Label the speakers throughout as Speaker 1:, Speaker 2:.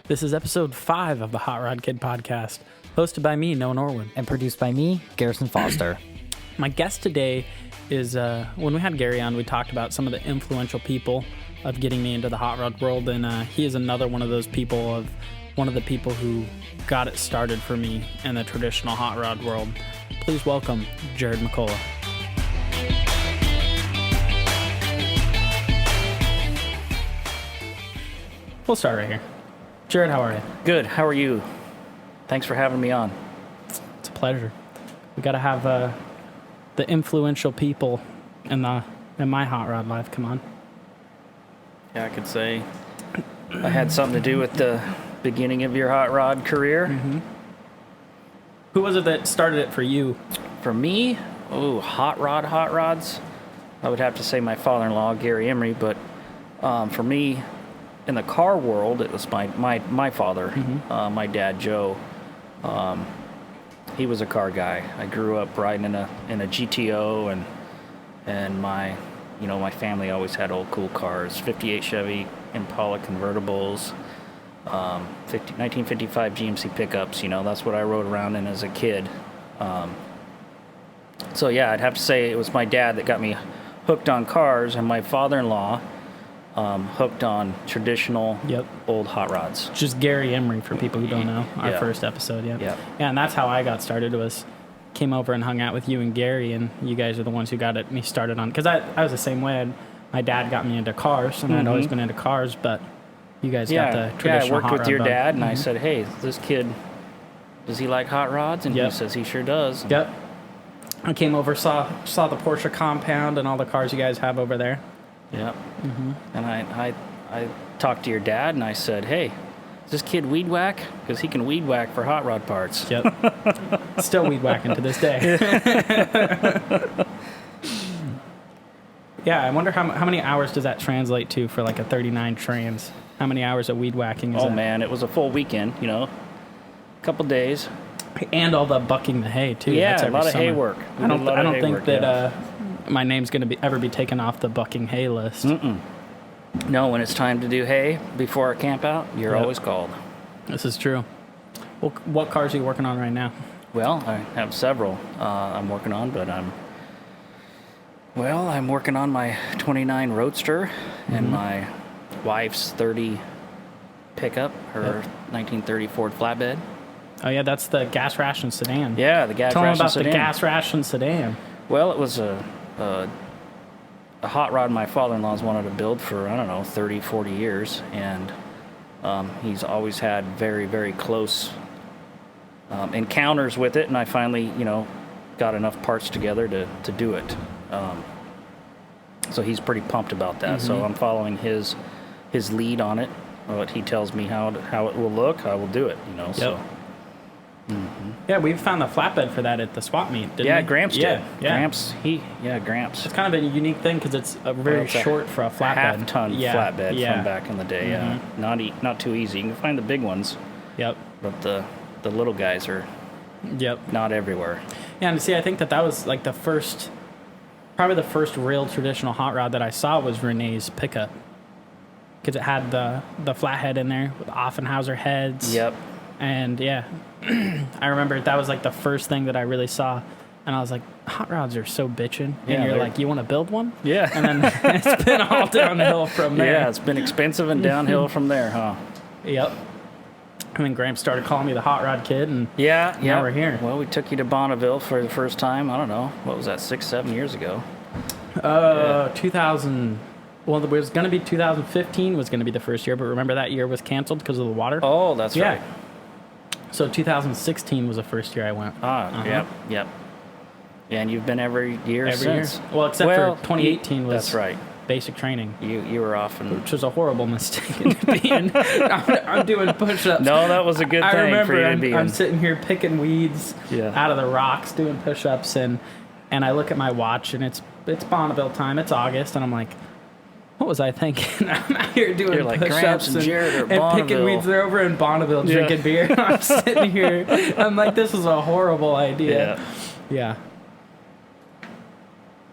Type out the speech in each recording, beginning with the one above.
Speaker 1: This is episode 5 of the Hot Rod Kid podcast, hosted by me, Noah Norwood.
Speaker 2: And produced by me, Garrison Foster.
Speaker 1: My guest today is, when we had Gary on, we talked about some of the influential people of getting me into the hot rod world, and he is another one of those people, one of the people who got it started for me in the traditional hot rod world. Please welcome Jered McCullough. We'll start right here. Jered, how are you?
Speaker 3: Good. How are you? Thanks for having me on.
Speaker 1: It's a pleasure. We got to have the influential people in my hot rod life. Come on.
Speaker 3: Yeah, I could say I had something to do with the beginning of your hot rod career.
Speaker 1: Mm-hmm. Who was it that started it for you?
Speaker 3: For me, hot rods. I would have to say my father-in-law, Gary Emery, but for me, in the car world, it was my father,
Speaker 1: Mm-hmm.
Speaker 3: my dad, Joe. He was a car guy. I grew up riding in a GTO, and my family always had old cool cars, 58 Chevy Impala convertibles, 1955 GMC pickups. That's what I rode around in as a kid. So yeah, I'd have to say it was my dad that got me hooked on cars, and my father-in-law hooked on traditional old hot rods.
Speaker 1: Just Gary Emery, for people who don't know, our first episode. Yeah, and that's how I got started. Came over and hung out with you and Gary, and you guys are the ones who got me started on, because I was the same way. My dad got me into cars, and I'd always been into cars, but you guys got the traditional hot rod.
Speaker 3: I worked with your dad, and
Speaker 1: Mm-hmm.
Speaker 3: I said, hey, this kid, does he like hot rods? And he says he sure does. And
Speaker 1: I came over, saw the Porsche compound and all the cars you guys have over there.
Speaker 3: Yep. Mm-hmm. And I talked to your dad, and I said, hey, is this kid weed whack? Because he can weed whack for hot rod parts.
Speaker 1: Yep. Still weed whacking to this day. Yeah, I wonder how many hours does that translate to for like a 39 trans? How many hours of weed whacking is that?
Speaker 3: Oh, man, it was a full weekend, a couple days. And
Speaker 1: all the bucking the hay, too.
Speaker 3: Yeah,
Speaker 1: That's
Speaker 3: a lot of
Speaker 1: summer.
Speaker 3: hay work.
Speaker 1: I don't think that my name's going to ever be taken off the bucking hay list.
Speaker 3: Mm-mm. No, when it's time to do hay before our camp out, you're always called.
Speaker 1: This is true. Well, what cars are you working on right now?
Speaker 3: Well, I have several I'm working on, but I'm working on my 29 Roadster and my wife's 30 pickup, her 1930 Ford flatbed.
Speaker 1: Oh, yeah, that's the gas ration sedan.
Speaker 3: Yeah, the gas ration sedan.
Speaker 1: Tell them about the gas ration sedan.
Speaker 3: Well, it was a hot rod my father-in-law's wanted to build for, 30, 40 years, and he's always had very, very close encounters with it, and I finally, got enough parts together to do it. So he's pretty pumped about that. Mm-hmm. So I'm following his lead on it. What he tells me how it will look, I will do it. So. Mm-hmm.
Speaker 1: Yeah, we found the flatbed for that at the swap meet, didn't we?
Speaker 3: Gramps did.
Speaker 1: Yeah.
Speaker 3: Gramps.
Speaker 1: It's kind of a unique thing because it's very short for a flatbed.
Speaker 3: Half-ton flatbed from back in the day.
Speaker 1: Mm-hmm.
Speaker 3: Not too easy. You can find the big ones.
Speaker 1: Yep.
Speaker 3: But the little guys are not everywhere.
Speaker 1: Yeah, and see, I think that was like probably the first real traditional hot rod that I saw was Renee's pickup. Because it had the flathead in there with Offenhauser heads.
Speaker 3: Yep.
Speaker 1: And I remember that was like the first thing that I really saw, and I was like, hot rods are so bitchin'. And you're like, you want to build one?
Speaker 3: Yeah.
Speaker 1: And then it's been all downhill from there.
Speaker 3: Yeah, it's been expensive and downhill from there, huh?
Speaker 1: Yep. And then Gramps started calling me the hot rod kid, and now we're here.
Speaker 3: Well, we took you to Bonneville for the first time, I don't know, what was that, 6-7 years ago?
Speaker 1: 2000... Well, it was going to be 2015 was going to be the first year, but remember that year was canceled because of the water?
Speaker 3: Oh, that's right.
Speaker 1: So 2016 was the first year I went.
Speaker 3: Yep. Yeah, and you've been every year since.
Speaker 1: Year. Well, except for 2018 was
Speaker 3: that's right.
Speaker 1: Basic training.
Speaker 3: You were off,
Speaker 1: which was a horrible mistake. I'm doing push-ups.
Speaker 3: No, that was a good thing.
Speaker 1: I remember
Speaker 3: for you to be
Speaker 1: I'm sitting here picking weeds out of the rocks, doing push-ups, and I look at my watch, and it's Bonneville time. It's August, and I'm like, what was I thinking? I'm out here doing push-ups and picking weeds. They're over in Bonneville drinking beer. I'm sitting here. I'm like, this is a horrible idea. Yeah.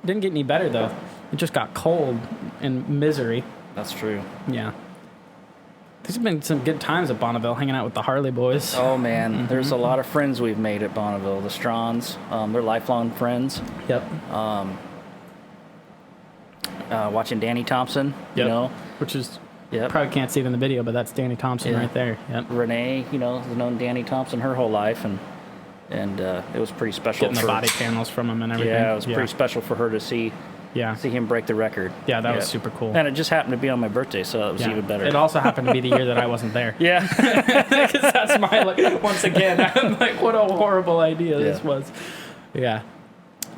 Speaker 1: Didn't get any better, though. It just got cold and misery.
Speaker 3: That's true.
Speaker 1: Yeah. There's been some good times at Bonneville hanging out with the Harley boys.
Speaker 3: Oh, man. There's a lot of friends we've made at Bonneville. The Straughns, they're lifelong friends.
Speaker 1: Yep.
Speaker 3: Watching Danny Thompson, you know.
Speaker 1: Which is,
Speaker 3: Yep.
Speaker 1: probably can't see it in the video, but that's Danny Thompson right there. Yep.
Speaker 3: Renee, you know, has known Danny Thompson her whole life, and it was pretty special.
Speaker 1: Getting the body panels from him and everything.
Speaker 3: Yeah, it was pretty special for her to see him break the record.
Speaker 1: Yeah, that was super cool.
Speaker 3: And it just happened to be on my birthday, so it was even better.
Speaker 1: It also happened to be the year that I wasn't there.
Speaker 3: Yeah.
Speaker 1: Because that's my, like, once again, I'm like, what a horrible idea this was. Yeah.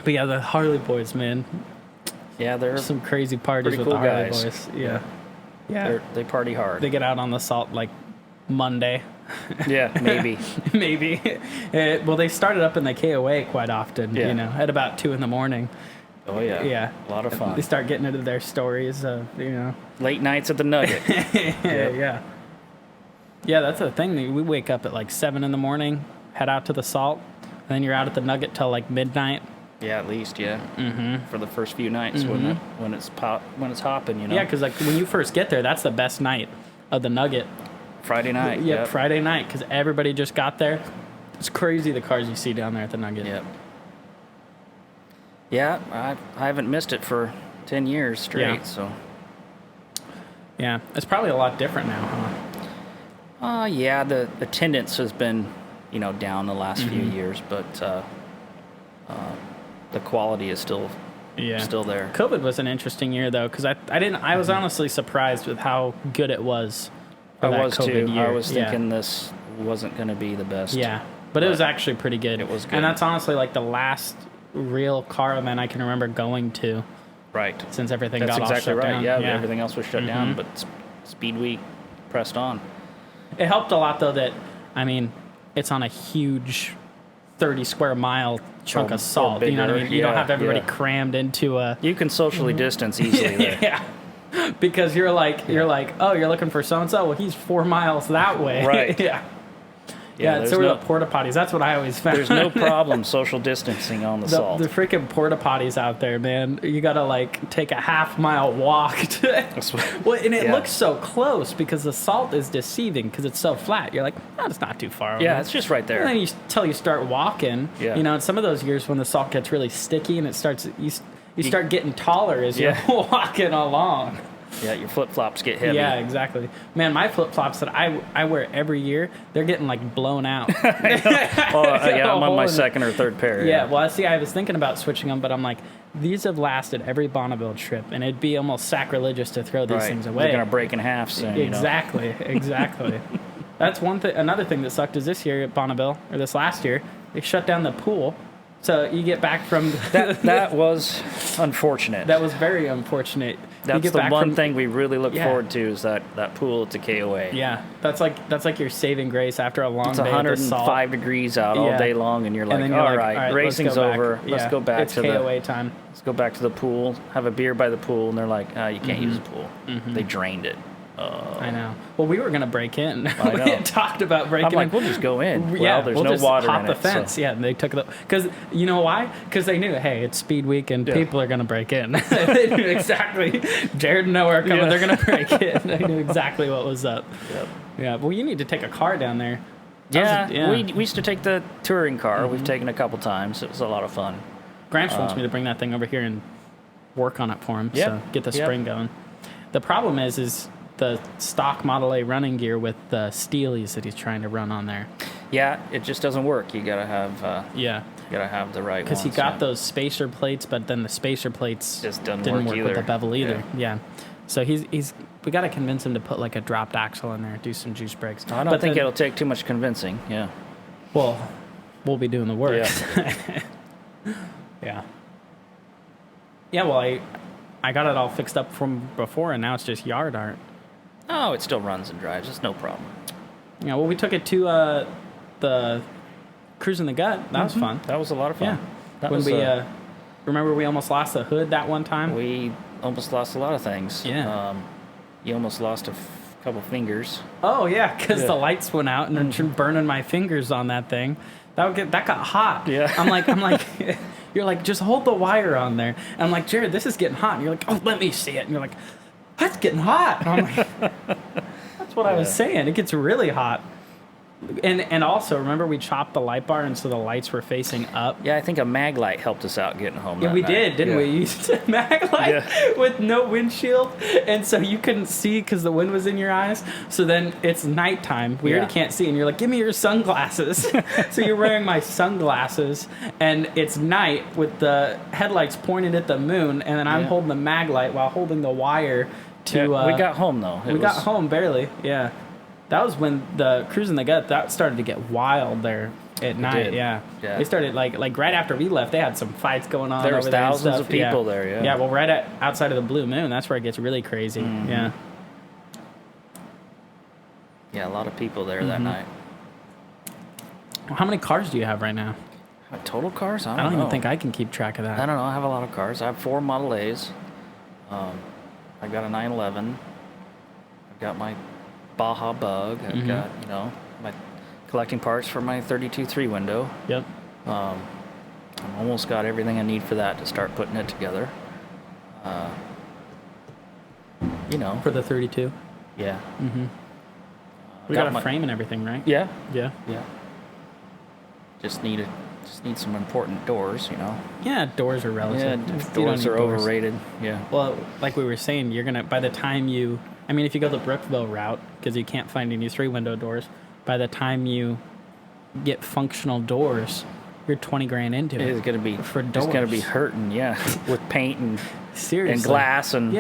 Speaker 1: But yeah, the Harley boys, man.
Speaker 3: Yeah, they're
Speaker 1: some crazy parties
Speaker 3: pretty
Speaker 1: with
Speaker 3: cool
Speaker 1: the Harley
Speaker 3: guys.
Speaker 1: boys. Yeah. Yeah.
Speaker 3: They party hard.
Speaker 1: They get out on the salt like Monday.
Speaker 3: Yeah, maybe.
Speaker 1: Maybe. Well, they started up in the KOA quite often, you know, at about 2 a.m.
Speaker 3: Oh, yeah.
Speaker 1: Yeah.
Speaker 3: A lot of fun.
Speaker 1: They start getting into their stories, you know.
Speaker 3: Late nights at the Nugget.
Speaker 1: Yeah. Yeah, that's the thing. We wake up at like 7 a.m, head out to the salt, and then you're out at the Nugget till like midnight.
Speaker 3: Yeah, at least, yeah. Mm-hmm. For the first few nights when it's hopping, you know.
Speaker 1: Yeah, because like when you first get there, that's the best night of the Nugget.
Speaker 3: Friday night.
Speaker 1: Yep, Friday night, because everybody just got there. It's crazy the cars you see down there at the Nugget.
Speaker 3: Yep. Yeah, I haven't missed it for 10 years straight, so.
Speaker 1: Yeah, it's probably a lot different now, huh?
Speaker 3: Yeah, the attendance has been, you know, down the last few years, but the quality is still there.
Speaker 1: COVID was an interesting year though, because I was honestly surprised with how good it was. For that COVID year.
Speaker 3: I was thinking this wasn't going to be the best.
Speaker 1: Yeah, but it was actually pretty good.
Speaker 3: It was good,
Speaker 1: and that's honestly like the last real car event I can remember going to.
Speaker 3: Right.
Speaker 1: Since everything
Speaker 3: that's
Speaker 1: got
Speaker 3: exactly
Speaker 1: all shut
Speaker 3: right.
Speaker 1: down.
Speaker 3: Yeah, everything else was shut down, but Speed Week pressed on.
Speaker 1: It helped a lot though that, I mean, it's on a huge 30 square mile chunk of salt.
Speaker 3: Bigger,
Speaker 1: you know what I mean? You don't have everybody crammed into a.
Speaker 3: You can socially distance easily there.
Speaker 1: Yeah. Because you're like, oh, you're looking for so and so. Well, he's 4 miles that way.
Speaker 3: Right.
Speaker 1: Yeah. So were the porta potties. That's what I always found.
Speaker 3: There's no problem social distancing on the salt.
Speaker 1: The freaking porta potties out there, man. You gotta like take a half-mile walk. Well, and it looks so close because the salt is deceiving because it's so flat. You're like, oh, it's not too far away.
Speaker 3: Yeah, it's just right there.
Speaker 1: And then until you start walking, you know, in some of those years when the salt gets really sticky and it starts, you start getting taller as you're walking along.
Speaker 3: Yeah, your flip-flops get heavy.
Speaker 1: Yeah, exactly. Man, my flip-flops that I wear every year, they're getting, like, blown out.
Speaker 3: I'm on my second or third pair.
Speaker 1: Yeah, well, see, I was thinking about switching them, but I'm like, these have lasted every Bonneville trip, and it'd be almost sacrilegious to throw these things away.
Speaker 3: They're going to break in half soon,
Speaker 1: Exactly, exactly. That's one thing. Another thing that sucked is this year at Bonneville, or this last year, they shut down the pool. So you get back from...
Speaker 3: that was unfortunate.
Speaker 1: That was very unfortunate.
Speaker 3: That's the one thing we really look forward to is that pool at the KOA.
Speaker 1: Yeah, that's like your saving grace after a long
Speaker 3: it's
Speaker 1: day. It's
Speaker 3: 105 degrees out all day long, and you're like, all right, racing's over. Let's go back to
Speaker 1: KOA time.
Speaker 3: Let's go back to the pool, have a beer by the pool, and they're like, you can't use the pool. They drained it.
Speaker 1: I know. Well, we were going to break in. We had talked about breaking in.
Speaker 3: I'm like, we'll just go in.
Speaker 1: Well,
Speaker 3: there's
Speaker 1: we'll
Speaker 3: no
Speaker 1: just
Speaker 3: water
Speaker 1: hop
Speaker 3: in
Speaker 1: the
Speaker 3: it.
Speaker 1: fence.
Speaker 3: So.
Speaker 1: Yeah, and they took it. Because you know why? Because they knew, hey, it's Speed Week and people are going to break in. They knew exactly. Jared and Noah are coming. They're going to break in. They knew exactly what was up. Yep. Yeah, well, you need to take a car down there.
Speaker 3: We used to take the touring car. We've taken a couple times. It was a lot of fun.
Speaker 1: Gramps wants me to bring that thing over here and work on it for him. So get the spring going. The problem is the stock Model A running gear with the Steelies that he's trying to run on there.
Speaker 3: Yeah, it just doesn't work. You gotta have the right ones.
Speaker 1: Because he got those spacer plates, but then the spacer plates
Speaker 3: just
Speaker 1: didn't work with the bevel either.
Speaker 3: Yeah.
Speaker 1: So we got to convince him to put like a dropped axle in there, do some juice brakes.
Speaker 3: I don't think it'll take too much convincing. Yeah.
Speaker 1: Well, we'll be doing the work.
Speaker 3: Yeah.
Speaker 1: Yeah. Well, I got it all fixed up from before, and now it's just yard art.
Speaker 3: Oh, it still runs and drives. It's no problem.
Speaker 1: Yeah, well, we took it to the Cruise in the Gut. That was fun.
Speaker 3: That was a lot of fun.
Speaker 1: Yeah. Remember we almost lost the hood that one time?
Speaker 3: We almost lost a lot of things.
Speaker 1: Yeah.
Speaker 3: You almost lost a couple fingers.
Speaker 1: Oh, yeah, because the lights went out and they're burning my fingers on that thing. That got hot.
Speaker 3: Yeah.
Speaker 1: I'm like, you're like, just hold the wire on there. And I'm like, Jared, this is getting hot. And you're like, oh, let me see it. And you're like, that's getting hot. And I'm like, that's what I was saying. It gets really hot. And also, remember we chopped the light bar and so the lights were facing up?
Speaker 3: Yeah, I think a mag light helped us out getting home
Speaker 1: Yeah,
Speaker 3: that
Speaker 1: we
Speaker 3: night.
Speaker 1: did, didn't we? You used a mag light with no windshield, and so you couldn't see because the wind was in your eyes. So then it's nighttime. We already can't see, and you're like, give me your sunglasses. So you're wearing my sunglasses, and it's night with the headlights pointed at the moon, and then I'm holding the mag light while holding the wire to...
Speaker 3: we got home, though.
Speaker 1: We got home, barely, yeah. That was when the Cruising the Gut, that started to get wild there at night, yeah. They started, like right after we left, they had some fights going on.
Speaker 3: There was
Speaker 1: over there
Speaker 3: thousands of people there,
Speaker 1: Yeah, well, outside of the Blue Moon, that's where it gets really crazy, yeah.
Speaker 3: Yeah, a lot of people there that night.
Speaker 1: Well, how many cars do you have right now?
Speaker 3: Total cars? I
Speaker 1: don't
Speaker 3: don't know.
Speaker 1: even think I can keep track of that.
Speaker 3: I don't know. I have a lot of cars. I have 4 Model A's. I've got a 911. I've got my Baja Bug. I've got, my collecting parts for my 32 3-window.
Speaker 1: Yep.
Speaker 3: I've almost got everything I need for that to start putting it together.
Speaker 1: For the 32?
Speaker 3: Yeah.
Speaker 1: We got a frame and everything, right?
Speaker 3: Yeah.
Speaker 1: Yeah.
Speaker 3: Yeah. Just need some important doors,
Speaker 1: Yeah, doors are relative.
Speaker 3: Yeah, doors are overrated. Yeah.
Speaker 1: Well, like we were saying, you're gonna by the time you, if you go the Brookville route because you can't find any 3-window doors, by the time you get functional doors, you're 20 grand into it.
Speaker 3: It's gonna be
Speaker 1: for doors.
Speaker 3: It's gonna be hurting, with paint and
Speaker 1: seriously
Speaker 3: and glass and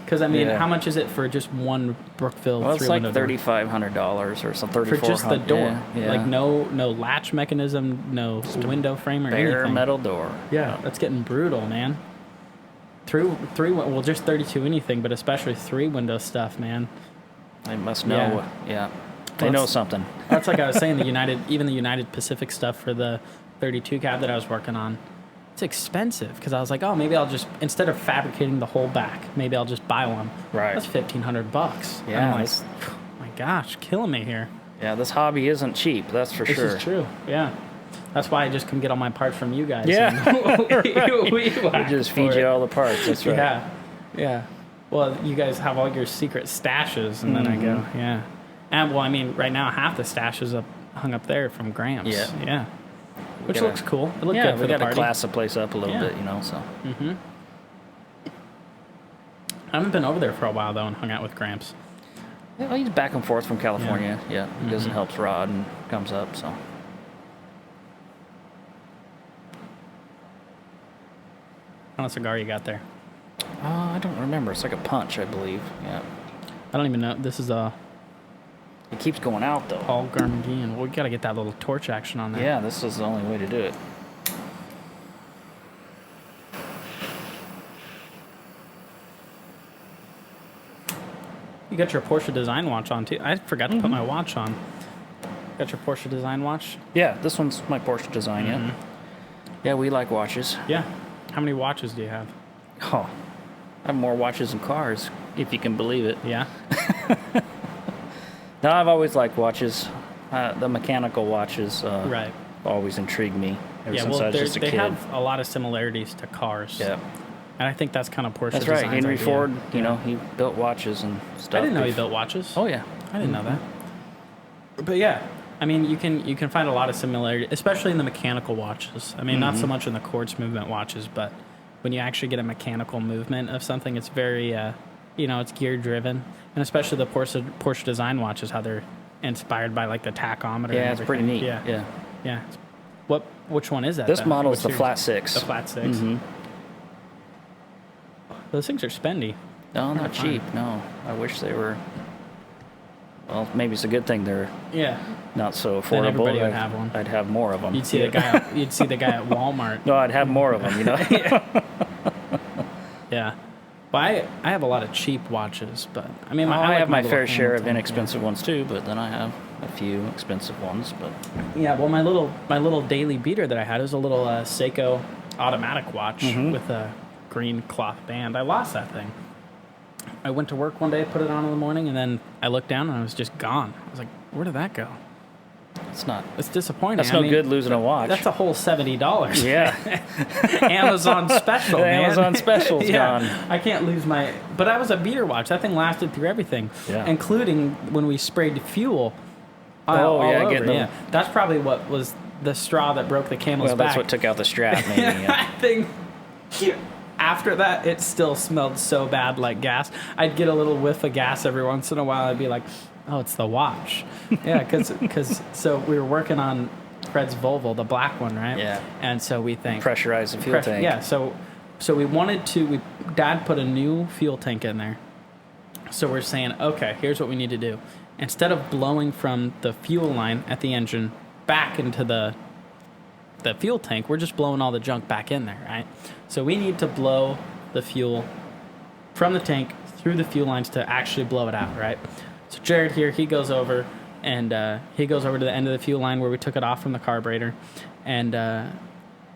Speaker 1: Because how much is it for just one Brookville?
Speaker 3: Well, it's like $3,500 or something.
Speaker 1: For just the door,
Speaker 3: yeah.
Speaker 1: like no latch mechanism, no window frame or
Speaker 3: bare
Speaker 1: anything.
Speaker 3: metal door.
Speaker 1: Yeah, that's getting brutal, man. Just 32 anything, but especially 3-window stuff, man.
Speaker 3: They must know. Yeah. They know something.
Speaker 1: That's like I was saying, the United Pacific stuff for the 32 cab that I was working on. It's expensive because I was like, oh, maybe I'll just, instead of fabricating the whole back, maybe I'll just buy one.
Speaker 3: Right.
Speaker 1: That's $1,500.
Speaker 3: Yeah.
Speaker 1: I'm like, oh my gosh, killing me here.
Speaker 3: Yeah, this hobby isn't cheap. That's for sure.
Speaker 1: This is true. Yeah. That's why I just come get all my parts from you guys.
Speaker 3: Yeah.
Speaker 1: we
Speaker 3: just feed you all the parts. That's right.
Speaker 1: Yeah. Yeah. Well, you guys have all your secret stashes, and then I go, yeah. And right now half the stash is hung up there from Gramps.
Speaker 3: Yeah.
Speaker 1: Yeah. Which looks cool. It looked good for the party.
Speaker 3: We got to class the place up a little bit, so.
Speaker 1: I haven't been over there for a while though, and hung out with Gramps.
Speaker 3: Yeah, well, he's back and forth from California. Yeah. He goes and helps Rod and comes up. So.
Speaker 1: What kind of cigar you got there?
Speaker 3: I don't remember. It's like a punch, I believe. Yeah.
Speaker 1: I don't even know. This is a.
Speaker 3: It keeps going out though.
Speaker 1: Paul Garmagine. Well, we got to get that little torch action on there.
Speaker 3: Yeah, this is the only way to do it.
Speaker 1: You got your Porsche design watch on too. I forgot to put my watch on. Got your Porsche design watch?
Speaker 3: Yeah, this one's my Porsche design. Yeah. Yeah, we like watches.
Speaker 1: Yeah. How many watches do you have?
Speaker 3: Oh, I have more watches than cars, if you can believe it.
Speaker 1: Yeah.
Speaker 3: No, I've always liked watches. The mechanical watches always intrigued me ever since I was just a kid.
Speaker 1: They have a lot of similarities to cars.
Speaker 3: Yeah.
Speaker 1: And I think that's kind of Porsche's
Speaker 3: That's right. Henry
Speaker 1: idea.
Speaker 3: Ford, he built watches and stuff.
Speaker 1: I didn't know he built watches.
Speaker 3: Oh, yeah.
Speaker 1: I didn't know that. But yeah, you can find a lot of similarity, especially in the mechanical watches. Not so much in the quartz movement watches, but when you actually get a mechanical movement of something, it's very, it's gear driven. And especially the Porsche design watches, how they're inspired by like the tachometer.
Speaker 3: Yeah, it's pretty neat.
Speaker 1: Yeah. Which one is that?
Speaker 3: This model is the Flat 6.
Speaker 1: The Flat 6. Those things are spendy.
Speaker 3: No, not cheap. No, I wish they were. Well, maybe it's a good thing they're not so affordable.
Speaker 1: Then everybody would have one.
Speaker 3: I'd have more of them.
Speaker 1: You'd see the guy. You'd see the guy at Walmart.
Speaker 3: No, I'd have more of them.
Speaker 1: Yeah. Well, I have a lot of cheap watches, but
Speaker 3: I have my fair share of inexpensive ones too. But then I have a few expensive ones. But
Speaker 1: yeah, well, my little daily beater that I had is a little Seiko automatic watch with a green cloth band. I lost that thing. I went to work one day, put it on in the morning, and then I looked down and it was just gone. I was like, where did that go? It's disappointing.
Speaker 3: That's no good losing a watch.
Speaker 1: That's a whole $70.
Speaker 3: Yeah.
Speaker 1: Amazon special, man.
Speaker 3: Amazon special's gone.
Speaker 1: I can't lose my... But that was a beater watch. That thing lasted through everything, including when we sprayed fuel all over. That's probably what was the straw that broke the camel's back.
Speaker 3: Well, that's what took out the strap, maybe.
Speaker 1: I think... After that, it still smelled so bad like gas. I'd get a little whiff of gas every once in a while. I'd be like, oh, it's the watch. Yeah, because so we were working on Fred's Volvo, the black one, right?
Speaker 3: Yeah.
Speaker 1: And so we think...
Speaker 3: Pressurize the fuel tank.
Speaker 1: Yeah, so we wanted to... Dad put a new fuel tank in there. So we're saying, okay, here's what we need to do. Instead of blowing from the fuel line at the engine back into the fuel tank, we're just blowing all the junk back in there, right? So we need to blow the fuel from the tank through the fuel lines to actually blow it out, right? So Jered here, he goes over and he goes over to the end of the fuel line where we took it off from the carburetor, and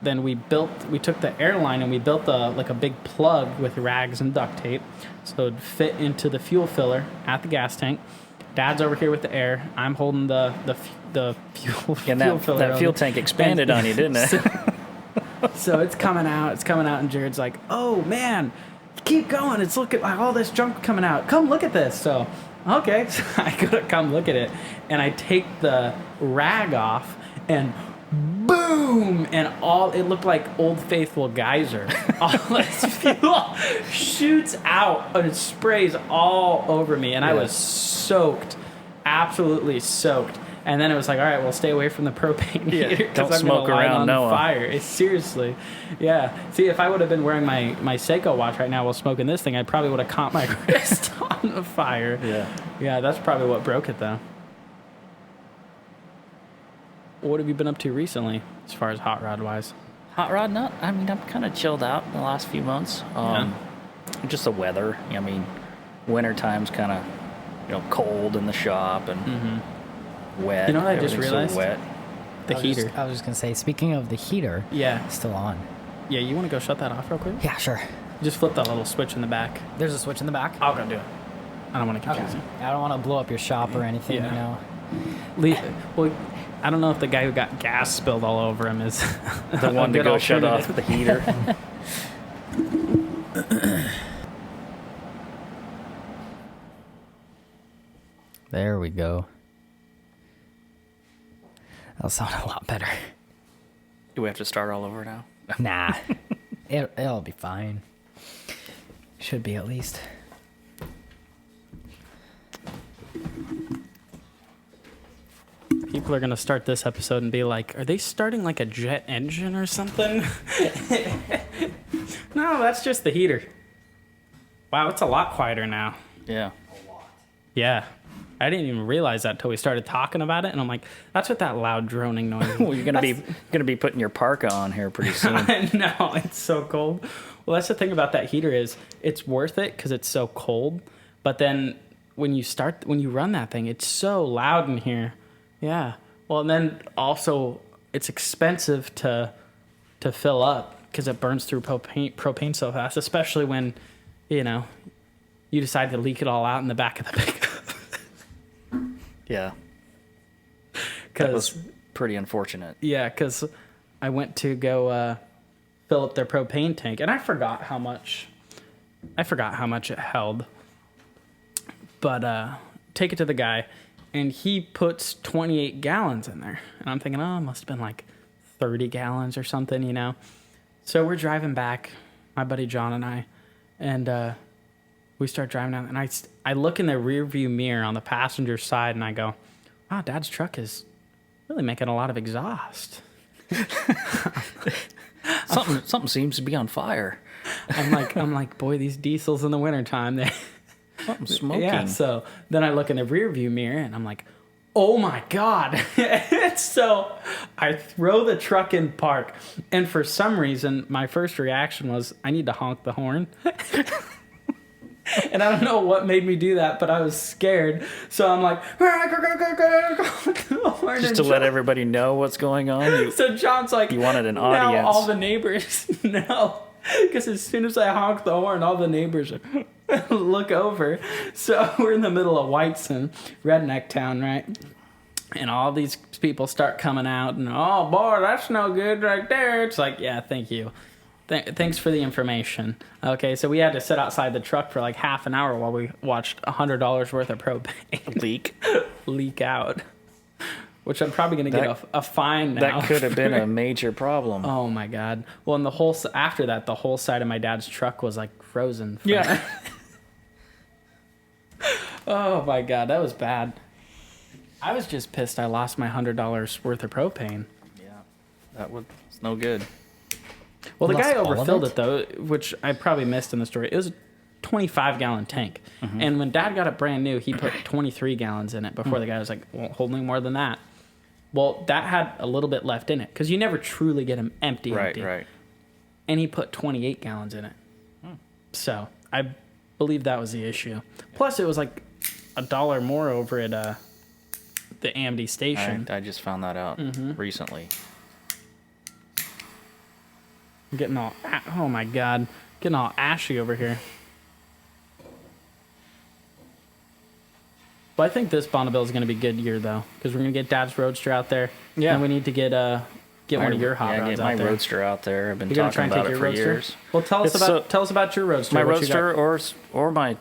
Speaker 1: then we took the air line and we built a big plug with rags and duct tape so it'd fit into the fuel filler at the gas tank. Dad's over here with the air. I'm holding the fuel
Speaker 3: and
Speaker 1: fuel filler.
Speaker 3: That fuel tank expanded on you, didn't it?
Speaker 1: So it's coming out, and Jered's like, "Oh man, keep going! It's looking like all this junk coming out. Come look at this." So, okay, so I go to come look at it, and I take the rag off, and boom, and it looked like Old Faithful geyser. All this fuel shoots out, and it sprays all over me, and I was soaked, absolutely soaked. And then it was like, all right, well, stay away from the propane heater.
Speaker 3: Don't smoke around Noah.
Speaker 1: Fire. Seriously. Yeah. See, if I would have been wearing my Seiko watch right now while smoking this thing, I probably would have caught my wrist on the fire.
Speaker 3: Yeah.
Speaker 1: Yeah, that's probably what broke it, though. What have you been up to recently, as far as hot rod-wise?
Speaker 3: Hot rod, not. I mean, I'm kind of chilled out the last few months. Just the weather. I mean, winter time's kind of, cold in the shop and wet.
Speaker 1: You know what I just realized?
Speaker 3: So wet.
Speaker 1: The heater.
Speaker 2: I was just gonna say, speaking of the heater, still on.
Speaker 1: Yeah, you want to go shut that off real quick?
Speaker 2: Yeah, sure.
Speaker 1: Just flip that little switch in the back.
Speaker 2: There's a switch in the back?
Speaker 1: I'll go do it. I don't want to confuse you.
Speaker 2: I don't want to blow up your shop or anything,
Speaker 1: Well, I don't know if the guy who got gas spilled all over him is
Speaker 3: the one to go shut off the heater.
Speaker 2: There we go. That'll sound a lot better.
Speaker 3: Do we have to start all over now?
Speaker 2: Nah. It'll be fine. Should be, at least.
Speaker 1: People are going to start this episode and be like, are they starting like a jet engine or something? No, that's just the heater. Wow, it's a lot quieter now.
Speaker 3: Yeah.
Speaker 2: A lot.
Speaker 1: Yeah. I didn't even realize that until we started talking about it, and I'm like, that's what that loud droning noise is.
Speaker 3: Well, you're gonna be putting your parka on here pretty soon.
Speaker 1: I know, it's so cold. Well, that's the thing about that heater is it's worth it because it's so cold, but then when you run that thing, it's so loud in here. Yeah. Well, and then also it's expensive to fill up because it burns through propane so fast, especially when, you decide to leak it all out in the back of the pickup.
Speaker 3: Yeah. That was pretty unfortunate.
Speaker 1: Yeah, because I went to go fill up their propane tank, and I forgot how much it held. But take it to the guy, and he puts 28 gallons in there. And I'm thinking, it must have been like 30 gallons or something, So we're driving back, my buddy John and I, and we start driving down, and I look in the rearview mirror on the passenger side, and I go, wow, Dad's truck is really making a lot of exhaust.
Speaker 3: Something seems to be on fire.
Speaker 1: I'm like, boy, these diesels in the wintertime,
Speaker 3: something's smoking.
Speaker 1: Yeah, so then I look in the rearview mirror, and I'm like, oh my God. So I throw the truck in park, and for some reason, my first reaction was, I need to honk the horn. And I don't know what made me do that, but I was scared. So I'm like,
Speaker 3: just to let everybody know what's going on.
Speaker 1: So John's like,
Speaker 3: you wanted an audience.
Speaker 1: Now all the neighbors know. Because as soon as I honk the horn, all the neighbors look over. So we're in the middle of Whiteson, redneck town, right? And all these people start coming out, and oh boy, that's no good right there. It's like, yeah, thank you. Thanks for the information. Okay, so we had to sit outside the truck for like half an hour while we watched $100 worth of propane leak out. Which I'm probably going to get a fine now.
Speaker 3: That could have been a major problem.
Speaker 1: Oh my God. Well, and after that, the whole side of my dad's truck was like frozen.
Speaker 3: Yeah.
Speaker 1: Oh my God, that was bad. I was just pissed I lost my $100 worth of propane.
Speaker 3: Yeah, that was no good.
Speaker 1: Well, the guy overfilled it though, which I probably missed in the story. It was a 25-gallon tank. Mm-hmm. And when Dad got it brand new, he put 23 gallons in it before the guy was like, won't hold any more than that. Well, that had a little bit left in it because you never truly get them empty.
Speaker 3: Right.
Speaker 1: And he put 28 gallons in it. So I believe that was the issue. Plus, it was like $1 more over at the AMD station.
Speaker 3: I just found that out recently.
Speaker 1: I'm getting all, oh my God, getting all ashy over here. But I think this Bonneville is going to be a good year, though, because we're going to get Dad's Roadster out there. Yeah. And we need to get one of your hot rods out there.
Speaker 3: Get my Roadster out there. I've been talking about it for years.
Speaker 1: Well, tell us about your Roadster.
Speaker 3: My Roadster or my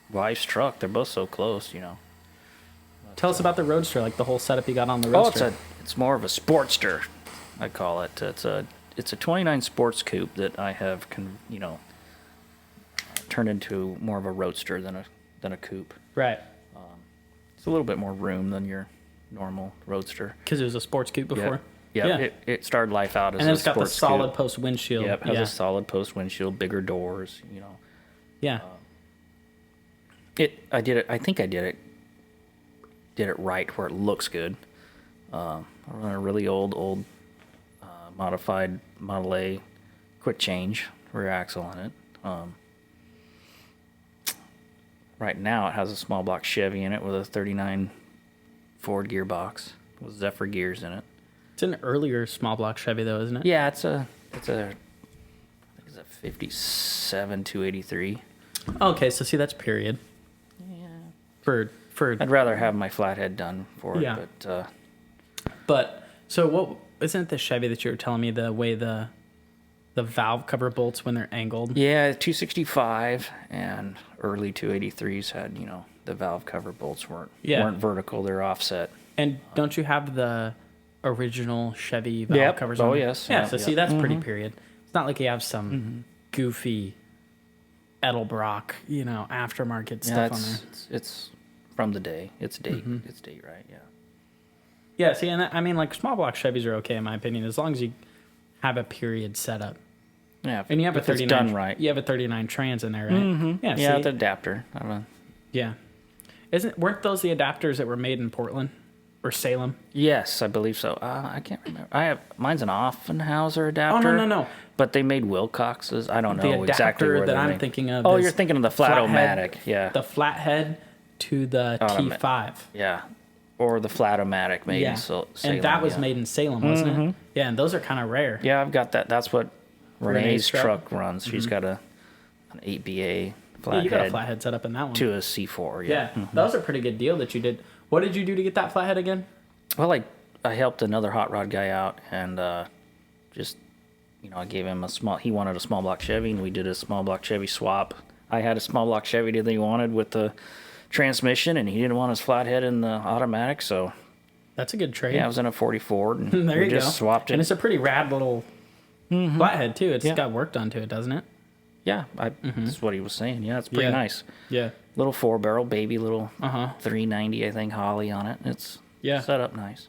Speaker 3: wife's truck. They're both so close, you know.
Speaker 1: Tell us about the Roadster, like the whole setup you got on the Roadster.
Speaker 3: Oh, it's more of a Sportster, I call it. It's a 29 Sports Coupe that I have, turned into more of a Roadster than a coupe.
Speaker 1: Right.
Speaker 3: It's a little bit more room than your normal Roadster.
Speaker 1: Because it was a sports coupe before?
Speaker 3: Yeah. It started life out as a sports coupe.
Speaker 1: And it's got the solid post windshield.
Speaker 3: Yep, has a solid post windshield, bigger doors, you know.
Speaker 1: Yeah.
Speaker 3: I think I did it right where it looks good. I run a really old modified Model A quick change rear axle on it. Right now it has a small block Chevy in it with a 39 Ford gearbox with Zephyr gears in it.
Speaker 1: It's an earlier small block Chevy though, isn't it?
Speaker 3: Yeah, I think it's a 57 283.
Speaker 1: Okay, so see that's period.
Speaker 3: Yeah.
Speaker 1: For
Speaker 3: I'd rather have my flathead done for it,
Speaker 1: yeah.
Speaker 3: But
Speaker 1: so what isn't it the Chevy that you were telling me the way the valve cover bolts when they're angled?
Speaker 3: Yeah, 265 and early 283s had, the valve cover bolts weren't vertical, they're offset.
Speaker 1: And don't you have the original Chevy valve covers on?
Speaker 3: Oh, yes.
Speaker 1: Yeah, see, that's pretty period. It's not like you have some goofy Edelbrock, aftermarket stuff on there.
Speaker 3: It's from the day. It's date. It's date right, yeah.
Speaker 1: Yeah, see, and like small block Chevys are okay in my opinion, as long as you have a period setup.
Speaker 3: Yeah,
Speaker 1: and you have a 39.
Speaker 3: It's done right.
Speaker 1: You have a 39 trans in there, right? Mm-hmm.
Speaker 3: Yeah, the adapter.
Speaker 1: Yeah, weren't those the adapters that were made in Portland or Salem?
Speaker 3: Yes, I believe so. I can't remember. Mine's an Offenhauser adapter.
Speaker 1: Oh no.
Speaker 3: But they made Wilcox's. I don't know
Speaker 1: the
Speaker 3: exactly where
Speaker 1: that I'm
Speaker 3: made.
Speaker 1: Thinking of.
Speaker 3: Oh, you're thinking of the Flat-O-Matic. Yeah.
Speaker 1: The flathead to the T5.
Speaker 3: Yeah. Or the Flat-O-Matic made in Salem.
Speaker 1: And that was made in Salem, wasn't it? Yeah, and those are kind of rare.
Speaker 3: Yeah, I've got that. That's what Renee's truck runs. She's got an 8BA flathead.
Speaker 1: Yeah, you got a flathead set up in that one.
Speaker 3: To a C4,
Speaker 1: yeah. That was a pretty good deal that you did. What did you do to get that flathead again?
Speaker 3: Well, I helped another hot rod guy out, and just, I gave him he wanted a small block Chevy, and we did a small block Chevy swap. I had a small block Chevy that he wanted with the transmission, and he didn't want his flathead in the automatic, so
Speaker 1: that's a good trade.
Speaker 3: Yeah, I was in a 40 Ford, and
Speaker 1: there
Speaker 3: we just swapped it.
Speaker 1: And it's a pretty rad little flathead too. It's got work done to it, doesn't it?
Speaker 3: Yeah, that's what he was saying. Yeah, it's pretty nice.
Speaker 1: Yeah,
Speaker 3: little 4-barrel baby, little 390 I think Holly on it. It's set up nice.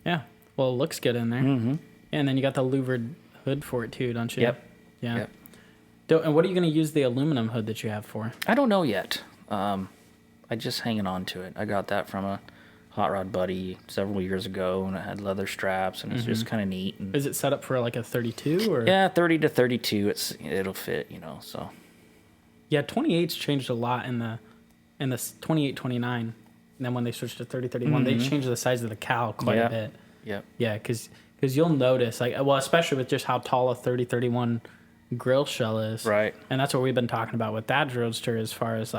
Speaker 1: Yeah, well, it looks good in there. Yeah, and then you got the louvered hood for it too, don't you?
Speaker 3: Yep.
Speaker 1: Yeah.
Speaker 3: Yep.
Speaker 1: And what are you going to use the aluminum hood that you have for?
Speaker 3: I don't know yet. I'm just hanging on to it. I got that from a hot rod buddy several years ago, and it had leather straps, and it's just kind of neat. And
Speaker 1: is it set up for like a 32 or?
Speaker 3: Yeah, 30 to 32. It'll fit, so.
Speaker 1: Yeah, 28's changed a lot in the 28, 29, and then when they switched to 30, 31, they changed the size of the cowl quite a bit.
Speaker 3: Yep.
Speaker 1: Yeah, because you'll notice, especially with just how tall a 30, 31 grill shell is.
Speaker 3: Right.
Speaker 1: And that's what we've been talking about with Dad's Roadster as far as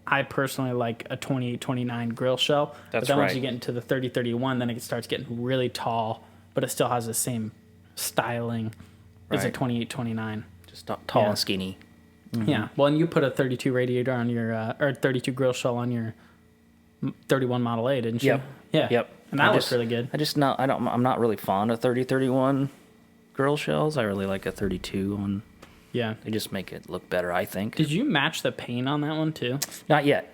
Speaker 1: I personally like a 28-29 grill shell.
Speaker 3: That's
Speaker 1: but then once
Speaker 3: right.
Speaker 1: you get into the 30-31, then it starts getting really tall, but it still has the same styling as a
Speaker 3: Right.
Speaker 1: 28-29.
Speaker 3: Just tall
Speaker 1: Yeah.
Speaker 3: and skinny.
Speaker 1: Yeah. Well, and you put a 32 radiator on your, or 32 grill shell on your 31 Model A, didn't you?
Speaker 3: Yep.
Speaker 1: Yeah.
Speaker 3: Yep.
Speaker 1: And that looks really good.
Speaker 3: I'm not really fond of 30-31 grill shells. I really like a 32 one.
Speaker 1: Yeah.
Speaker 3: They just make it look better, I think.
Speaker 1: Did you match the paint on that one too?
Speaker 3: Not yet.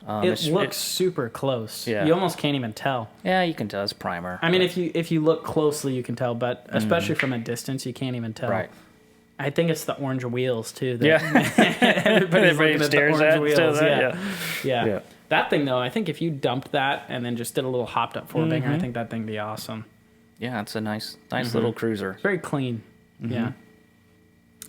Speaker 1: It looks super close.
Speaker 3: Yeah.
Speaker 1: You almost can't even tell.
Speaker 3: Yeah, you can tell it's primer.
Speaker 1: I mean, if you look closely, you can tell, but especially from a distance, you can't even tell.
Speaker 3: Right.
Speaker 1: I think it's the orange wheels too.
Speaker 3: Yeah.
Speaker 1: Everybody's
Speaker 3: Everybody
Speaker 1: looking
Speaker 3: stares
Speaker 1: at
Speaker 3: at
Speaker 1: the orange
Speaker 3: still
Speaker 1: wheels.
Speaker 3: that,
Speaker 1: Yeah.
Speaker 3: Yeah.
Speaker 1: That thing though, I think if you dumped that and then just did a little hopped up four banger, I think that thing'd be awesome.
Speaker 3: Yeah, it's a nice little cruiser.
Speaker 1: Very clean. Yeah.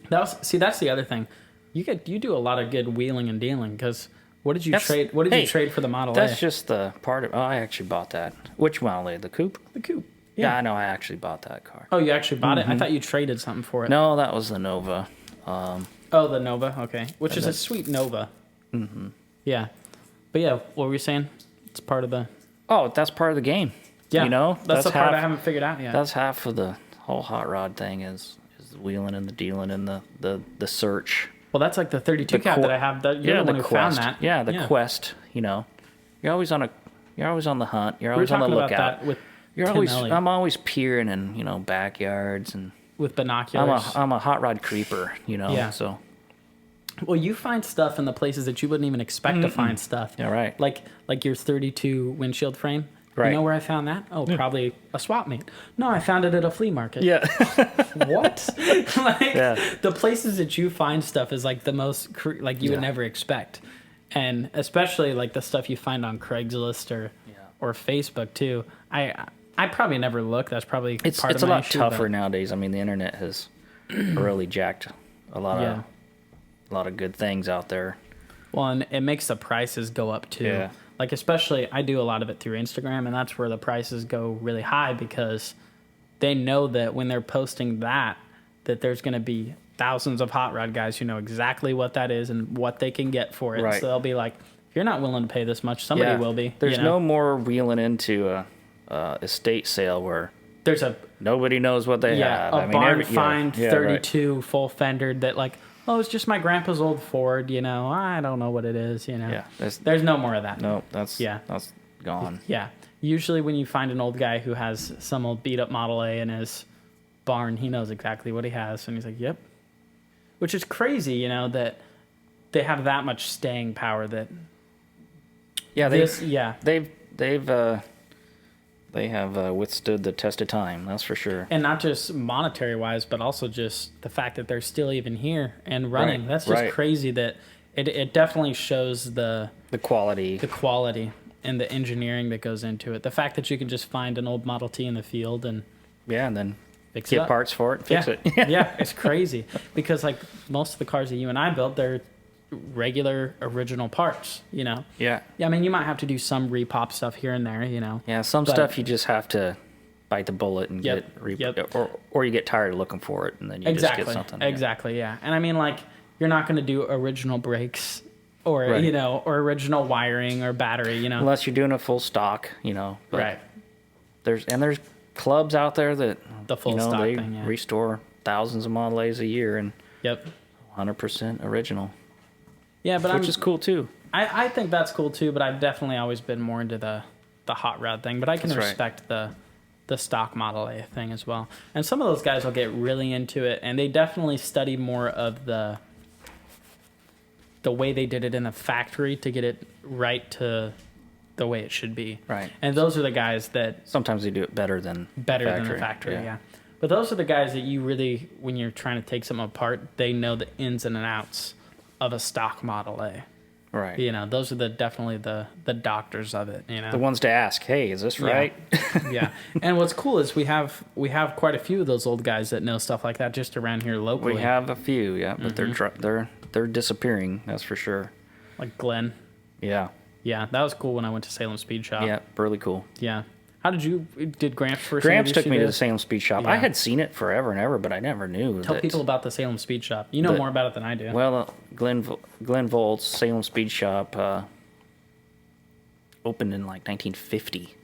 Speaker 1: That's the other thing. You do a lot of good wheeling and dealing because what did you trade? What did you trade for the Model A?
Speaker 3: That's just the part of. Oh, I actually bought that. Which Model A? The coupe?
Speaker 1: The coupe.
Speaker 3: Yeah, I know. I actually bought that car.
Speaker 1: Oh, you actually bought it? I thought you traded something for it.
Speaker 3: No, that was the Nova.
Speaker 1: Oh, the Nova. Okay, which is a sweet Nova. Mm-hmm. Yeah, but yeah, what were you saying? It's part of the.
Speaker 3: Oh, that's part of the game.
Speaker 1: Yeah,
Speaker 3: You know,
Speaker 1: that's the part I haven't figured out yet.
Speaker 3: That's half of the whole hot rod thing is the wheeling and the dealing and the search.
Speaker 1: Well, that's like the 32
Speaker 3: The
Speaker 1: cab
Speaker 3: qu-
Speaker 1: that I have. You're the one who
Speaker 3: quest.
Speaker 1: found that.
Speaker 3: Yeah, the quest. You know, you're always on the hunt. You're
Speaker 1: We were
Speaker 3: always on the
Speaker 1: talking about
Speaker 3: lookout.
Speaker 1: that with
Speaker 3: You're
Speaker 1: Tim
Speaker 3: always.
Speaker 1: Elliott,
Speaker 3: I'm always peering in backyards and.
Speaker 1: with binoculars.
Speaker 3: I'm a hot rod creeper.
Speaker 1: Yeah.
Speaker 3: So.
Speaker 1: Well, you find stuff in the places that you wouldn't even expect to find stuff.
Speaker 3: Yeah, right.
Speaker 1: Like your 32 windshield frame.
Speaker 3: Right.
Speaker 1: You know where I found that? Oh, probably a swap meet. No, I found it at a flea market.
Speaker 3: Yeah.
Speaker 1: What?
Speaker 3: Yeah.
Speaker 1: The places that you find stuff is like the most you would never expect, and especially like the stuff you find on Craigslist or Facebook too. I probably never look. That's probably
Speaker 3: It's
Speaker 1: part of
Speaker 3: a
Speaker 1: my
Speaker 3: lot
Speaker 1: issue,
Speaker 3: tougher
Speaker 1: but-
Speaker 3: nowadays. I mean, the internet has really jacked a lot of good things out there.
Speaker 1: Well, and it makes the prices go up too.
Speaker 3: Yeah.
Speaker 1: Like especially, I do a lot of it through Instagram, and that's where the prices go really high because they know that when they're posting that there's going to be thousands of hot rod guys who know exactly what that is and what they can get for it.
Speaker 3: Right.
Speaker 1: So they'll be like, if you're not willing to pay this much, somebody will be.
Speaker 3: There's
Speaker 1: you know?
Speaker 3: no more wheeling into a estate sale where
Speaker 1: There's a
Speaker 3: nobody knows what they have.
Speaker 1: a barn find 32 full fendered that like, oh, it's just my grandpa's old Ford. You know, I don't know what it is. You know,
Speaker 3: Yeah.
Speaker 1: there's no more of that.
Speaker 3: No, that's gone.
Speaker 1: Yeah. Usually when you find an old guy who has some old beat up Model A in his barn, he knows exactly what he has. And he's like, yep. Which is crazy, you know, that they have that much staying power that.
Speaker 3: Yeah, they have withstood the test of time. That's for sure.
Speaker 1: And not just monetary wise, but also just the fact that they're still even here and running.
Speaker 3: Right,
Speaker 1: That's just
Speaker 3: right.
Speaker 1: crazy that it definitely shows the
Speaker 3: quality.
Speaker 1: the quality and the engineering that goes into it. The fact that you can just find an old Model T in the field and
Speaker 3: And then
Speaker 1: fix it
Speaker 3: get
Speaker 1: up.
Speaker 3: parts for it, fix it.
Speaker 1: Yeah, it's crazy because like most of the cars that you and I built, they're regular original parts, you know.
Speaker 3: Yeah.
Speaker 1: I mean, you might have to do some repop stuff here and there, you know.
Speaker 3: Yeah, some
Speaker 1: But-
Speaker 3: stuff you just have to bite the bullet and
Speaker 1: Yep,
Speaker 3: or you get tired of looking for it and then you just get something.
Speaker 1: Exactly, yeah. And I mean, like, you're not going to do original brakes or,
Speaker 3: Right.
Speaker 1: you know, or original wiring or battery, you know.
Speaker 3: Unless you're doing a full stock, you know. But
Speaker 1: Right.
Speaker 3: There's clubs out there that
Speaker 1: The full stock
Speaker 3: they
Speaker 1: thing, yeah.
Speaker 3: restore thousands of Model A's a year and
Speaker 1: Yep.
Speaker 3: 100% original,
Speaker 1: Yeah, but
Speaker 3: which is cool too.
Speaker 1: I think that's cool too, but I've definitely always been more into the hot rod thing. But I can
Speaker 3: That's right.
Speaker 1: respect the stock Model A thing as well. And some of those guys will get really into it, and they definitely study more of the way they did it in the factory to get it right to the way it should be.
Speaker 3: Right.
Speaker 1: And those are the guys that
Speaker 3: Sometimes they do it better than
Speaker 1: than the factory, yeah. But those are the guys that you really, when you're trying to take something apart, they know the ins and outs of a stock Model A.
Speaker 3: Right.
Speaker 1: You know, those are definitely the doctors of it, you know.
Speaker 3: The ones to ask, hey, is this right?
Speaker 1: Yeah. And what's cool is we have quite a few of those old guys that know stuff like that just around here locally.
Speaker 3: We have a few, yeah, but
Speaker 1: Mm-hmm.
Speaker 3: they're disappearing. That's for sure.
Speaker 1: Like Glenn.
Speaker 3: Yeah.
Speaker 1: Yeah, that was cool when I went to Salem Speed Shop.
Speaker 3: Yeah, really cool.
Speaker 1: Yeah. How did Gramps first
Speaker 3: Gramps
Speaker 1: introduce
Speaker 3: took
Speaker 1: you
Speaker 3: me to
Speaker 1: to
Speaker 3: the Salem Speed Shop.
Speaker 1: Yeah.
Speaker 3: I had seen it forever and ever, but I never knew.
Speaker 1: Tell people about the Salem Speed Shop. You know more about it than I do.
Speaker 3: Well, Glenn Volt's Salem Speed Shop. opened in like 1950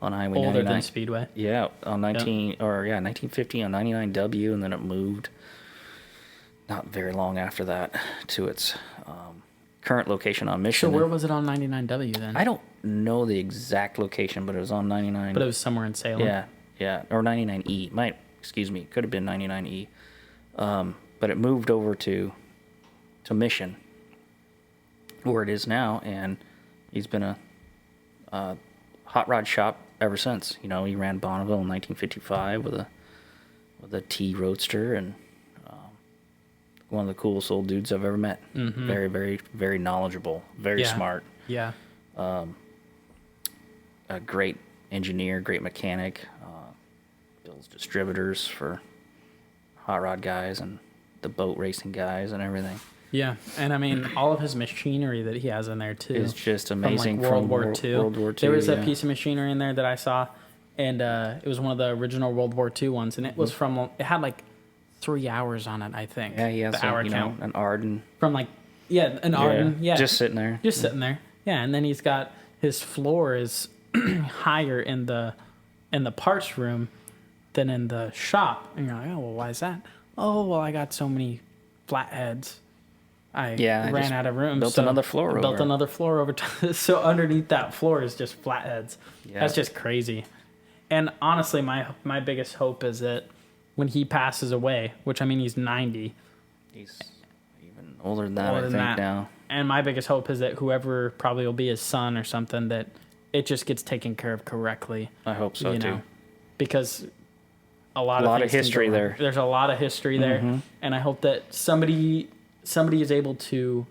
Speaker 3: on Highway 99.
Speaker 1: Older than Speedway.
Speaker 3: Yeah, on 1950 on 99W, and then it moved not very long after that to its current location on Mission.
Speaker 1: So where was it on 99W then?
Speaker 3: I don't know the exact location, but it was on 99.
Speaker 1: But it was somewhere in Salem.
Speaker 3: Yeah, or 99E. Could have been 99E. But it moved over to Mission, where it is now, and he's been a hot rod shop ever since. You know, he ran Bonneville in 1955 with a T Roadster, and one of the coolest old dudes I've ever met. Mm-hmm. Very, very, very knowledgeable, very smart.
Speaker 1: Yeah.
Speaker 3: A great engineer, great mechanic. Builds distributors for hot rod guys and the boat racing guys and everything.
Speaker 1: Yeah, and I mean, all of his machinery that he has in there too
Speaker 3: is just amazing.
Speaker 1: From like World War II.
Speaker 3: World War II.
Speaker 1: There was a piece of machinery in there that I saw, and it was one of the original World War II ones, and it was from. It had like 3 hours on it, I think.
Speaker 3: Yeah, he has
Speaker 1: the hour count.
Speaker 3: An Arden.
Speaker 1: From like, an Arden. Yeah,
Speaker 3: just sitting there.
Speaker 1: Sitting there. Yeah, and then he's got his floor is higher in the parts room than in the shop, and you're like, oh well, why is that? Oh well, I got so many flatheads. I ran out of room.
Speaker 3: Built another floor
Speaker 1: over. So underneath that floor is just flatheads. Yeah. That's just crazy. And honestly, my biggest hope is that when he passes away, which I mean he's 90.
Speaker 3: He's even older than that, I think now.
Speaker 1: And my biggest hope is that whoever probably will be his son or something, that it just gets taken care of correctly.
Speaker 3: I hope so too.
Speaker 1: Because a lot of
Speaker 3: history there.
Speaker 1: There's a lot of history there, and I hope that somebody is able to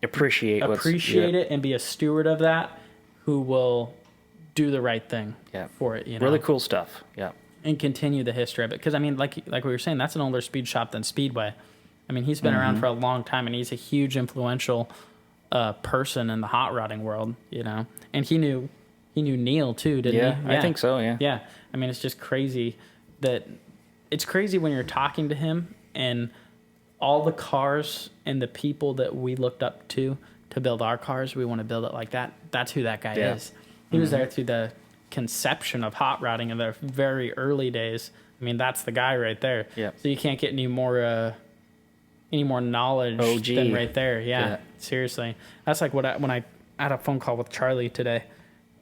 Speaker 3: appreciate
Speaker 1: it and be a steward of that, who will do the right thing for it.
Speaker 3: Really cool stuff. Yeah.
Speaker 1: And continue the history of it, because I mean, like we were saying, that's an older speed shop than Speedway. I mean, he's been around for a long time, and he's a huge influential person in the hot rodding world. And he knew Neil too, didn't he?
Speaker 3: Yeah, I think so. Yeah.
Speaker 1: Yeah. I mean, it's just crazy it's crazy when you're talking to him and all the cars and the people that we looked up to build our cars. We want to build it like that. That's who that guy is. He was there through the conception of hot rodding in the very early days. I mean, that's the guy right there.
Speaker 3: Yeah.
Speaker 1: So you can't get any more knowledge than right there. Yeah. Seriously. That's like when I had a phone call with Charlie today,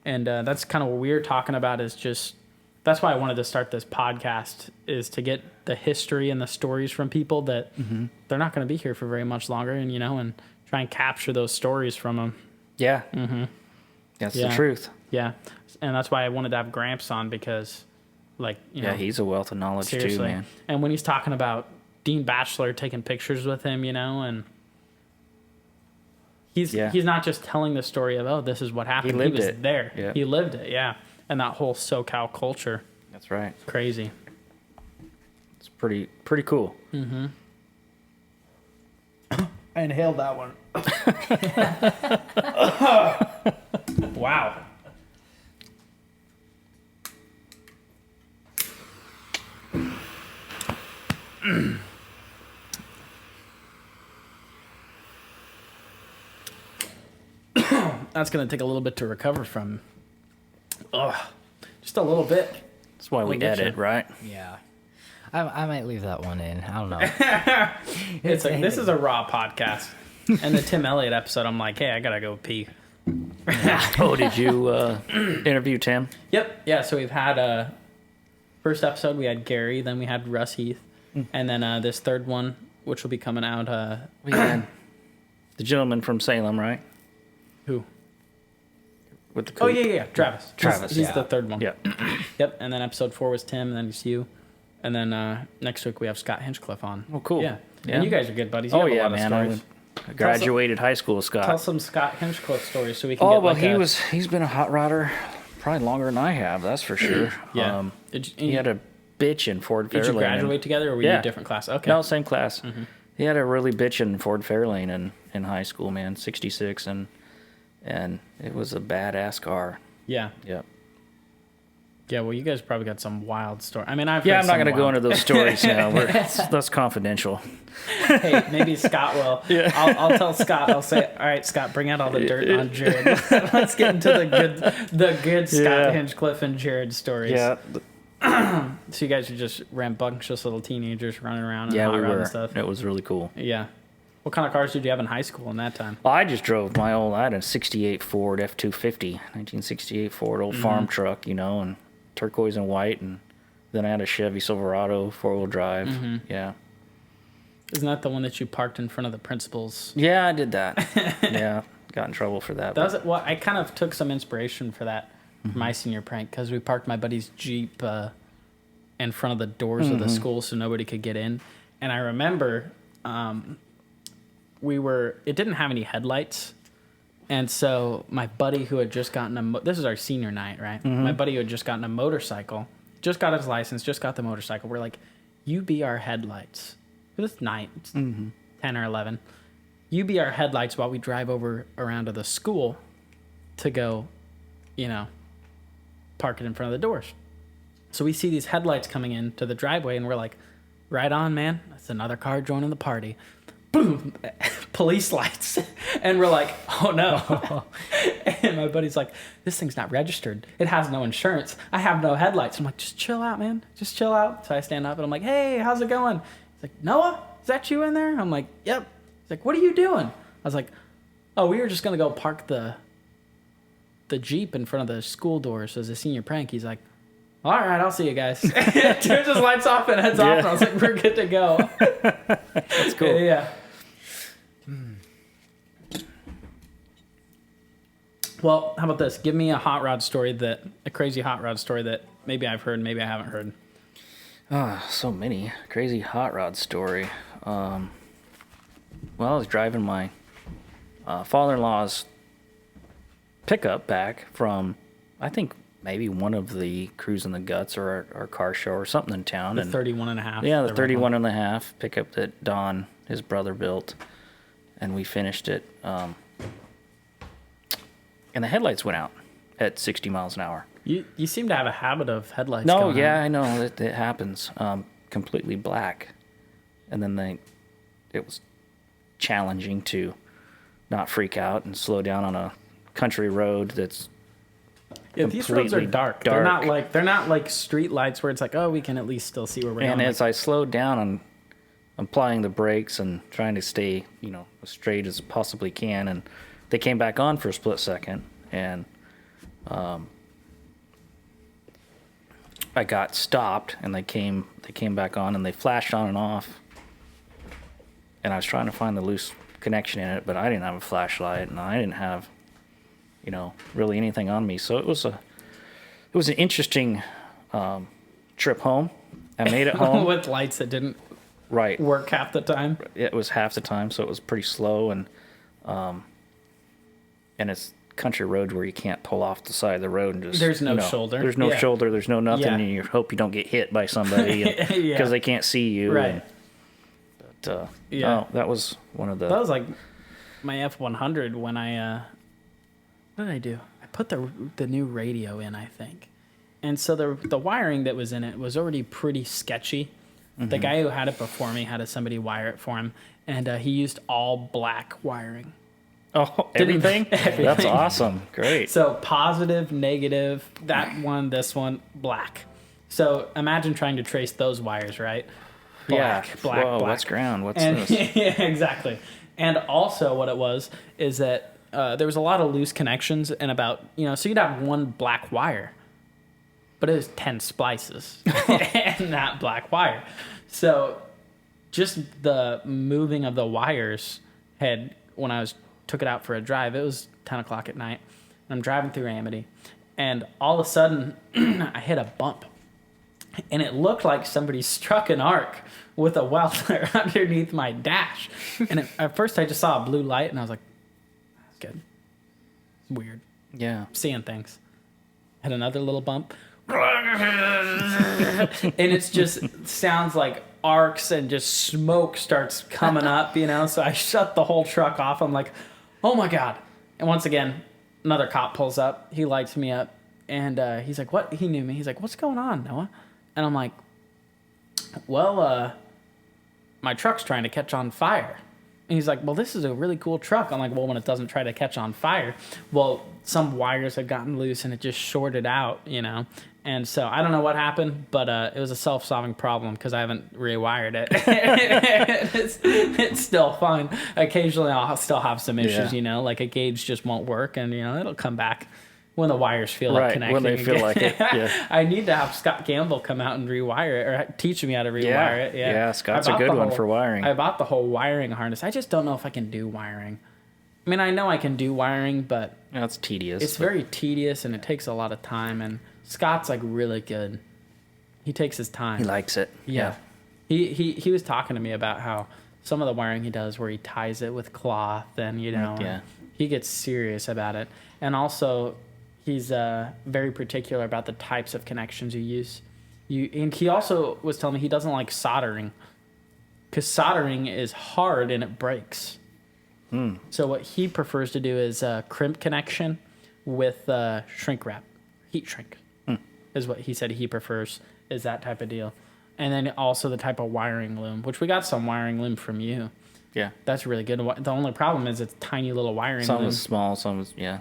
Speaker 1: and that's kind of what we were talking about. Is just that's why I wanted to start this podcast, is to get the history and the stories from people that they're not going to be here for very much longer, and and try and capture those stories from them.
Speaker 3: Yeah. Mm-hmm. That's the truth.
Speaker 1: Yeah. And that's why I wanted to have Gramps on, because,
Speaker 3: he's a wealth of knowledge too, man.
Speaker 1: And when he's talking about Dean Batchelor taking pictures with him, and he's not just telling the story of, oh, this is what happened. He was there. Yeah. He lived it, yeah. And that whole SoCal culture.
Speaker 3: That's right.
Speaker 1: It's crazy.
Speaker 3: It's pretty cool.
Speaker 1: Mm-hmm. I inhaled that one. Wow. That's going to take a little bit to recover from. Just a little bit.
Speaker 3: That's why we edit, right?
Speaker 2: Yeah. I might leave that one in. I don't know.
Speaker 1: This is a raw podcast. And the Tim Elliott episode, I'm like, hey, I got to go pee.
Speaker 3: Oh, did you interview Tim?
Speaker 1: Yep. Yeah, so we've had first episode, we had Gary, then we had Russ Heath, and then this third one, which will be coming out.
Speaker 3: We had the gentleman from Salem, right?
Speaker 1: Who?
Speaker 3: With the coupe.
Speaker 1: Oh, yeah. Travis. He's the third one.
Speaker 3: Yeah.
Speaker 1: Yep, and then episode 4 was Tim, and then it's you. And then next week we have Scott Hinchcliffe on.
Speaker 3: Oh, cool.
Speaker 1: Yeah. And you guys are good buddies. You have a lot of stories.
Speaker 3: I graduated high school with Scott.
Speaker 1: Tell some Scott Hinchcliffe stories so we can get
Speaker 3: he's been a hot rodder probably longer than I have, that's for sure.
Speaker 1: Yeah.
Speaker 3: He had a bitch in Ford Fairlane.
Speaker 1: Did you graduate together, or were you a different class? Okay.
Speaker 3: No, same class. Mm-hmm. He had a really bitch in Ford Fairlane in high school, man, 66, and it was a badass car.
Speaker 1: Yeah.
Speaker 3: Yep.
Speaker 1: Yeah, well, you guys probably got some wild story. I mean, I'm
Speaker 3: not going to go into those stories now. That's confidential.
Speaker 1: Hey, maybe Scott will. Yeah. I'll tell Scott. I'll say, all right, Scott, bring out all the dirt on Jered. Let's get into the good Scott Hinchcliffe and Jered stories.
Speaker 3: Yeah.
Speaker 1: So you guys are just rambunctious little teenagers running around and
Speaker 3: we were.
Speaker 1: And stuff.
Speaker 3: It was really cool.
Speaker 1: Yeah. What kind of cars did you have in high school in that time?
Speaker 3: Well, I just drove I had a 68 Ford F250, 1968 Ford, old farm truck, and turquoise and white, and then I had a Chevy Silverado 4-wheel drive. Yeah.
Speaker 1: Isn't that the one that you parked in front of the principal's?
Speaker 3: Yeah, I did that. Yeah, got in trouble for that.
Speaker 1: Well, I kind of took some inspiration for that for my senior prank, because we parked my buddy's Jeep in front of the doors of the school so nobody could get in. And I remember it didn't have any headlights. And so my buddy who had just gotten this is our senior night, right? My buddy who had just gotten a motorcycle, just got his license, just got the motorcycle. We're like, you be our headlights. This night, it's 10 or 11. You be our headlights while we drive around to the school to go, park it in front of the doors. So we see these headlights coming into the driveway, and we're like, right on, man. That's another car joining the party. Boom, police lights. And we're like, oh no. And my buddy's like, this thing's not registered. It has no insurance. I have no headlights. I'm like, just chill out, man. Just chill out. So I stand up and I'm like, hey, how's it going? He's like, Noah, is that you in there? I'm like, yep. He's like, what are you doing? I was like, oh, we were just going to go park the Jeep in front of the school doors as a senior prank. He's like, all right, I'll see you guys. Turns his lights off and heads off. And I was like, we're good to go.
Speaker 3: That's cool.
Speaker 1: Yeah. Well, how about this? Give me a crazy hot rod story that maybe I've heard, maybe I haven't heard.
Speaker 3: So many. Crazy hot rod story. Well, I was driving my father-in-law's pickup back from, I think, maybe one of the Cruise in the Guts or our car show or something in town.
Speaker 1: The 31 and a half.
Speaker 3: Yeah, the 31 and a half pickup that Don, his brother, built. And we finished it. And the headlights went out at 60 miles an hour.
Speaker 1: You seem to have a habit of headlights.
Speaker 3: No, yeah, I know. It happens. Completely black. And then it was challenging to not freak out and slow down on a country road that's
Speaker 1: these roads are dark. They're not like street lights where it's like, oh, we can at least still see where we're going.
Speaker 3: And as I slowed down, I'm applying the brakes and trying to stay, as straight as possibly can. And they came back on for a split second, and I got stopped, and they came back on, and they flashed on and off. And I was trying to find the loose connection in it, but I didn't have a flashlight, and I didn't have, really anything on me. So it was an interesting trip home. I made it home
Speaker 1: with lights that didn't
Speaker 3: right
Speaker 1: work half the time.
Speaker 3: It was half the time, so it was pretty slow, and it's country road where you can't pull off the side of the road and just
Speaker 1: there's no shoulder.
Speaker 3: There's no shoulder. There's no nothing, and you hope you don't get hit by somebody because they can't see you.
Speaker 1: Right.
Speaker 3: That was one of the.
Speaker 1: That was like my F100 when I. What did I do? I put the new radio in, I think, and so the wiring that was in it was already pretty sketchy. The guy who had it before me had somebody wire it for him, and he used all black wiring.
Speaker 3: Oh, everything?
Speaker 1: Everything.
Speaker 3: That's awesome. Great.
Speaker 1: So positive, negative, that one, this one, black. So imagine trying to trace those wires, right? Black.
Speaker 3: Whoa,
Speaker 1: black.
Speaker 3: What's ground? What's this?
Speaker 1: Yeah, exactly. And also what it was is that there was a lot of loose connections and about, so you'd have one black wire, but it was 10 splices in that black wire. So just the moving of the wires when I took it out for a drive, it was 10 o'clock at night, and I'm driving through Amity, and all of a sudden I hit a bump, and it looked like somebody struck an arc with a welder underneath my dash. And at first I just saw a blue light, and I was like, that's good. It's weird.
Speaker 3: Yeah.
Speaker 1: Seeing things. Had another little bump. And it just sounds like arcs and just smoke starts coming up, So I shut the whole truck off. I'm like, oh my God. And once again, another cop pulls up. He lights me up. And he's like, what? He knew me. He's like, what's going on, Noah? And I'm like, well, my truck's trying to catch on fire. And he's like, well, this is a really cool truck. I'm like, well, when it doesn't try to catch on fire, well, some wires had gotten loose and it just shorted out, you know. And so I don't know what happened, but it was a self-solving problem because I haven't rewired it. it's still fine. Occasionally I'll still have some issues, you know, like a gauge just won't work and, you know, it'll come back when the wires feel like connecting.
Speaker 3: When they feel like it, yeah.
Speaker 1: I need to have Scott Campbell come out and rewire it or teach me how to rewire it.
Speaker 3: Yeah, Scott's a good one for wiring.
Speaker 1: I bought the whole wiring harness. I just don't know if I can do wiring. I mean, I know I can do wiring, but...
Speaker 3: It's tedious.
Speaker 1: It's very tedious, and it takes a lot of time, and Scott's, like, really good. He takes his time.
Speaker 3: He likes it.
Speaker 1: Yeah. He was talking to me about how some of the wiring he does where he ties it with cloth and, you know, he gets serious about it. And also... He's very particular about the types of connections you use. And he also was telling me he doesn't like soldering because soldering is hard and it breaks. So what he prefers to do is crimp connection with shrink wrap, heat shrink is what he said he prefers, is that type of deal. And then also the type of wiring loom, which we got some wiring loom from you.
Speaker 3: Yeah.
Speaker 1: That's really good. The only problem is it's tiny little wiring
Speaker 3: some
Speaker 1: loom.
Speaker 3: was small, some was,
Speaker 1: Yeah.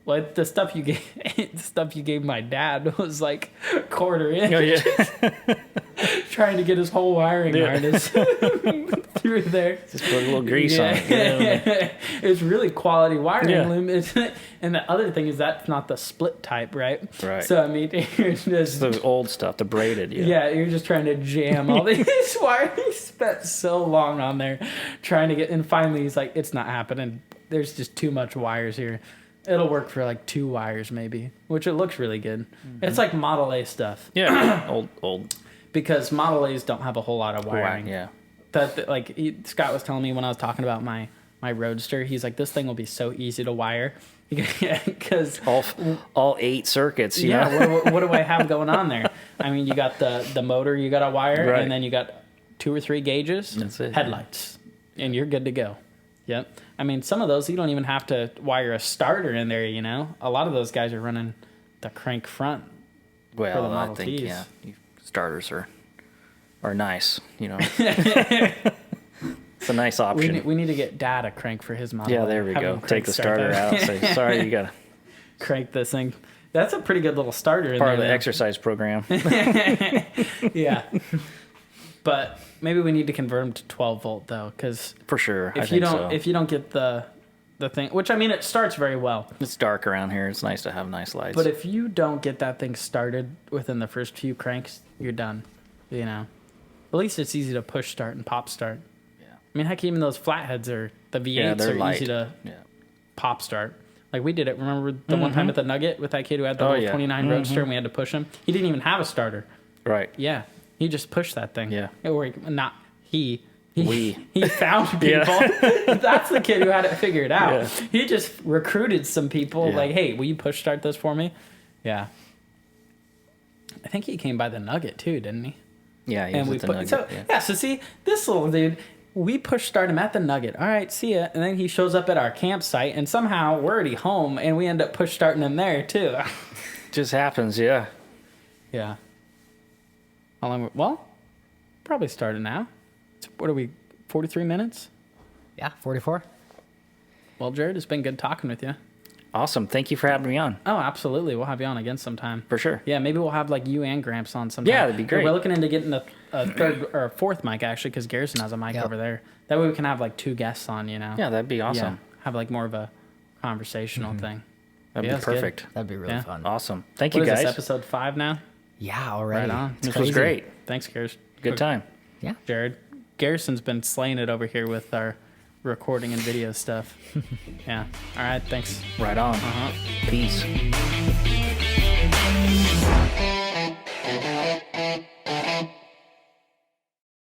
Speaker 1: Well, the stuff you gave my dad was like quarter inch.
Speaker 3: Oh, yeah.
Speaker 1: Trying to get his whole wiring harness through there.
Speaker 3: Just put a little grease on it.
Speaker 1: It's really quality wiring loom. And the other thing is that's not the split type, right?
Speaker 3: Right.
Speaker 1: So, I mean, you're just...
Speaker 3: It's the old stuff, the braided.
Speaker 1: Yeah, you're just trying to jam all these wires. He spent so long on there trying to get... And finally, he's like, it's not happening. There's just too much wires here. It'll work for like 2 wires maybe, which it looks really good. It's like Model A stuff.
Speaker 3: Yeah, old.
Speaker 1: Because Model A's don't have a whole lot of wiring.
Speaker 3: Yeah.
Speaker 1: Scott was telling me when I was talking about my Roadster, he's like, this thing will be so easy to wire. Because
Speaker 3: all 8 circuits, you know?
Speaker 1: what do I have going on there? I mean, you got the motor you got to wire, and then you got 2 or 3 gauges,
Speaker 3: that's it,
Speaker 1: headlights, and you're good to go. Yep. I mean, some of those, you don't even have to wire a starter in there, you know? A lot of those guys are running the crank front for the Model Ts.
Speaker 3: Starters are nice, you know? It's a nice option.
Speaker 1: We need to get Dad a crank for his Model.
Speaker 3: Yeah, there we go. Take the starter out and say, sorry, you got to...
Speaker 1: Crank this thing. That's a pretty good little starter in there.
Speaker 3: Part of the exercise program.
Speaker 1: Yeah. But... Maybe we need to convert them to 12 volt though, because
Speaker 3: for sure,
Speaker 1: if you don't get the thing, which I mean it starts very well.
Speaker 3: It's dark around here. It's nice to have nice lights.
Speaker 1: But if you don't get that thing started within the first few cranks, you're done. You know, at least it's easy to push start and pop start. Yeah. I mean, heck, even those flatheads are the V8s are
Speaker 3: light.
Speaker 1: easy to pop start. Like we did it. Remember the one time at the Nugget with that kid who had the little 29 Roadster and we had to push him? He didn't even have a starter.
Speaker 3: Right.
Speaker 1: Yeah. He just pushed that thing.
Speaker 3: Yeah.
Speaker 1: Or not he.
Speaker 3: We.
Speaker 1: He found people. That's the kid who had it figured out.
Speaker 3: Yeah.
Speaker 1: He just recruited some people like, hey, will you push start this for me? Yeah. I think he came by the Nugget too, didn't he?
Speaker 3: Yeah, he was at the Nugget.
Speaker 1: So see, this little dude, we push start him at the Nugget. All right, see ya. And then he shows up at our campsite and somehow we're already home and we end up push starting him there too.
Speaker 3: Just happens, yeah.
Speaker 1: Yeah. How long? Well, probably started now. What are we? 43 minutes?
Speaker 2: Yeah, 44.
Speaker 1: Well, Jered, it's been good talking with you.
Speaker 3: Awesome. Thank you for having me on.
Speaker 1: Oh, absolutely. We'll have you on again sometime.
Speaker 3: For sure.
Speaker 1: Yeah, maybe we'll have like you and Gramps on sometime.
Speaker 3: Yeah, that'd be great.
Speaker 1: We're looking into getting a third or a fourth mic actually, because Garrison has a mic over there. That way we can have like 2 guests on. You know.
Speaker 3: Yeah, that'd be awesome.
Speaker 1: Yeah, have like more of a conversational thing.
Speaker 3: That'd be perfect.
Speaker 2: That'd be really fun.
Speaker 3: Awesome. Thank you, guys.
Speaker 1: Is this episode 5 now?
Speaker 2: Yeah, already.
Speaker 1: Right on.
Speaker 3: This was great.
Speaker 1: Thanks, Garrison.
Speaker 3: Good time.
Speaker 2: Yeah.
Speaker 1: Jered. Garrison's been slaying it over here with our recording and video stuff. Yeah. All right. Thanks.
Speaker 3: Right on. Peace.